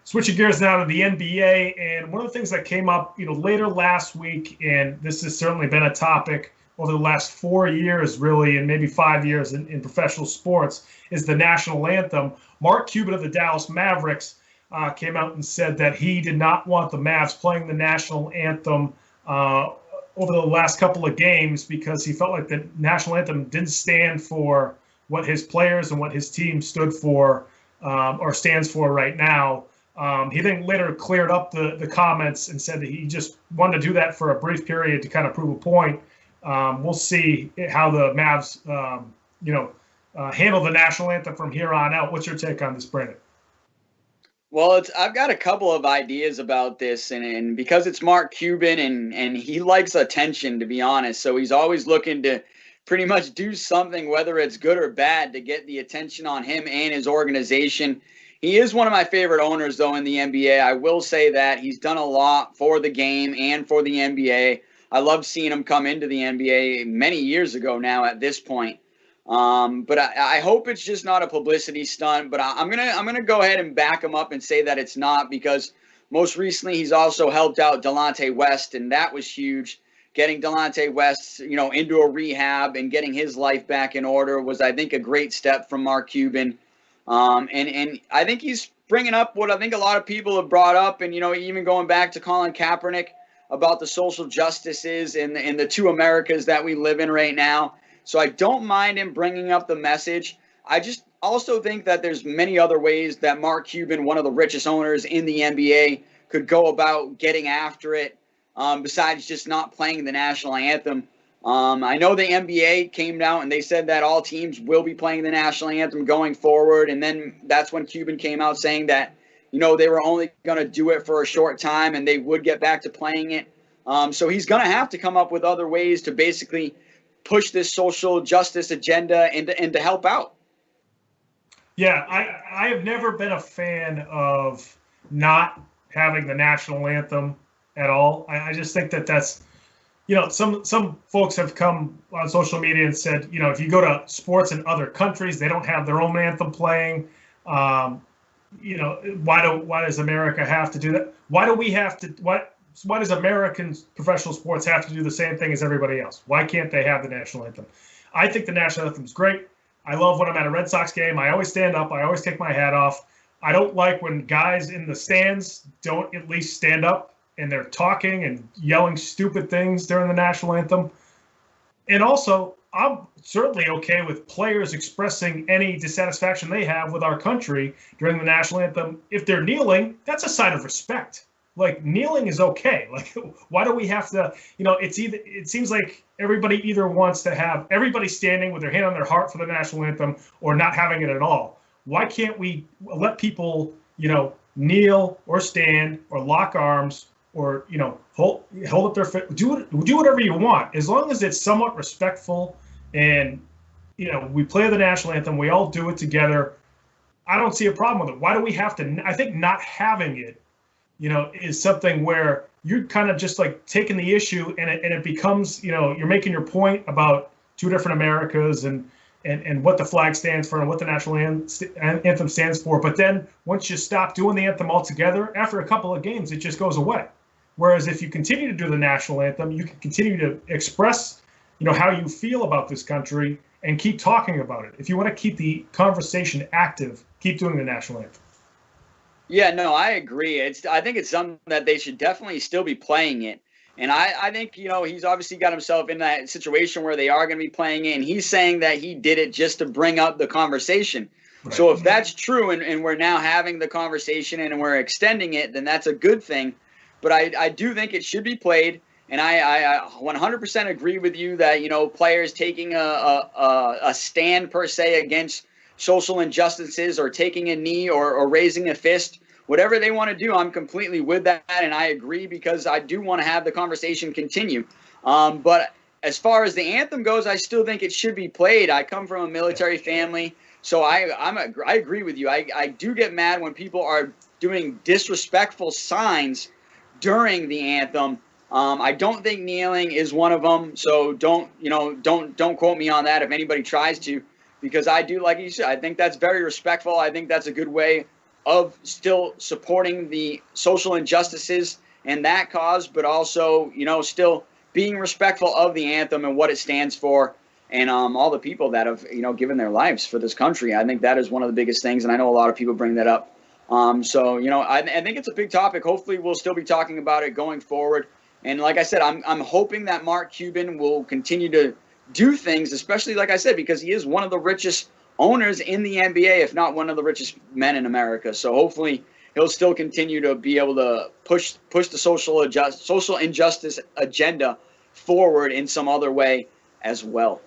Switching gears now to the NBA, and one of the things that came up, later last week, and this has certainly been a topic over the last 4 years, really, and maybe 5 years in professional sports, is the national anthem. Mark Cuban of the Dallas Mavericks came out and said that he did not want the Mavs playing the national anthem over the last couple of games because he felt like the national anthem didn't stand for what his players and what his team stood for or stands for right now. He then later cleared up the comments and said that he just wanted to do that for a brief period to kind of prove a point. We'll see how the Mavs, handle the national anthem from here on out. What's your take on this, Brandon? Well, I've got a couple of ideas about this, and because it's Mark Cuban and he likes attention, to be honest, so he's always looking to pretty much do something, whether it's good or bad, to get the attention on him and his organization. He is one of my favorite owners, though, in the NBA. I will say that he's done a lot for the game and for the NBA. I love seeing him come into the NBA many years ago now at this point. But I hope it's just not a publicity stunt. But I'm gonna go ahead and back him up and say that it's not, because most recently he's also helped out Delonte West, and that was huge. Getting Delonte West, into a rehab and getting his life back in order was, I think, a great step from Mark Cuban. And I think he's bringing up what I think a lot of people have brought up, and even going back to Colin Kaepernick about the social justices in the two Americas that we live in right now. So I don't mind him bringing up the message. I just also think that there's many other ways that Mark Cuban, one of the richest owners in the NBA, could go about getting after it, besides just not playing the national anthem. I know the NBA came out and they said that all teams will be playing the national anthem going forward. And then that's when Cuban came out saying that, they were only going to do it for a short time and they would get back to playing it. So he's going to have to come up with other ways to basically push this social justice agenda and to help out. Yeah, I have never been a fan of not having the national anthem at all. I just think that's, some folks have come on social media and said, if you go to sports in other countries, they don't have their own anthem playing. Why does America have to do that? Why does American professional sports have to do the same thing as everybody else? Why can't they have the national anthem? I think the national anthem is great. I love when I'm at a Red Sox game. I always stand up. I always take my hat off. I don't like when guys in the stands don't at least stand up and they're talking and yelling stupid things during the national anthem. And also, I'm certainly okay with players expressing any dissatisfaction they have with our country during the national anthem. If they're kneeling, that's a sign of respect. Like, kneeling is okay. Like, why do we have to, it seems like everybody either wants to have everybody standing with their hand on their heart for the national anthem or not having it at all. Why can't we let people, kneel or stand or lock arms or, hold up their foot, do whatever you want, as long as it's somewhat respectful and, we play the national anthem, we all do it together. I don't see a problem with it. Why do we have to? I think not having it, is something where you're kind of just like taking the issue and it becomes, you're making your point about two different Americas and what the flag stands for and what the national anthem stands for. But then once you stop doing the anthem altogether, after a couple of games, it just goes away. Whereas if you continue to do the national anthem, you can continue to express, how you feel about this country and keep talking about it. If you want to keep the conversation active, keep doing the national anthem. Yeah, no, I agree. I think it's something that they should definitely still be playing it. And I think, he's obviously got himself in that situation where they are going to be playing it. And he's saying that he did it just to bring up the conversation. Right. So if that's true and we're now having the conversation and we're extending it, then that's a good thing. But I do think it should be played. And I 100% agree with you that, players taking a stand per se against social injustices or taking a knee or raising a fist, whatever they want to do, I'm completely with that, and I agree because I do want to have the conversation continue. But as far as the anthem goes, I still think it should be played. I come from a military family, so I agree with you. I do get mad when people are doing disrespectful signs during the anthem. I don't think kneeling is one of them, so don't quote me on that if anybody tries to, because I do, like you said, I think that's very respectful. I think that's a good way of still supporting the social injustices and that cause, but also, you know, still being respectful of the anthem and what it stands for, and all the people that have, you know, given their lives for this country. I think that is one of the biggest things, and I know a lot of people bring that up. So, you know, I think it's a big topic. Hopefully we'll still be talking about it going forward. And like I said, I'm hoping that Mark Cuban will continue to do things, especially, like I said, because he is one of the richest owners in the NBA, if not one of the richest men in America. So hopefully he'll still continue to be able to push the social injustice agenda forward in some other way as well.